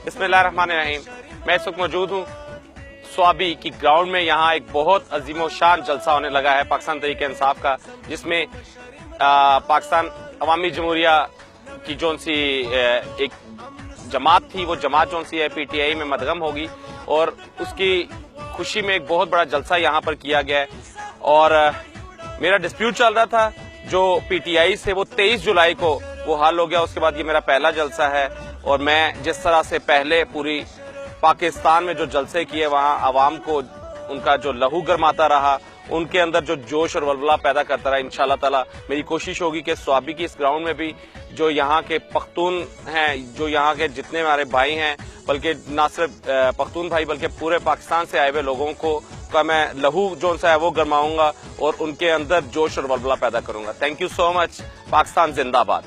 बिस्मिल्लाहिर्रहमानिर्रहीम। मैं इस वक्त मौजूद हूँ स्वाबी की ग्राउंड में। यहाँ एक बहुत अजीमो शान जलसा होने लगा है पाकिस्तान तहरीक इंसाफ का, जिसमें पाकिस्तान अवामी जमहूरिया की जोन सी एक जमात थी, वो जमात जोन सी है PTI में मदगम होगी और उसकी खुशी में एक बहुत बड़ा जलसा यहाँ पर किया गया है। और मेरा डिस्प्यूट चल रहा था जो PTI से, वो 23 जुलाई को वो हल हो गया। उसके बाद ये मेरा पहला जलसा है और मैं जिस तरह से पहले पूरी पाकिस्तान में जो जलसे किए, वहाँ आवाम को उनका जो लहू गरमाता रहा, उनके अंदर जो जोश और वलवला पैदा करता रहा। इंशाल्लाह ताला मेरी कोशिश होगी कि स्वाबी की इस ग्राउंड में भी जो यहाँ के पख्तून हैं, जो यहाँ के जितने हमारे भाई हैं, बल्कि ना सिर्फ पख्तून भाई बल्कि पूरे पाकिस्तान से आए हुए लोगों को का मैं लहू जो सा है वो गरमाऊंगा और उनके अंदर जोश और वलवला पैदा करूंगा। Thank you so much. Pakistan जिंदाबाद।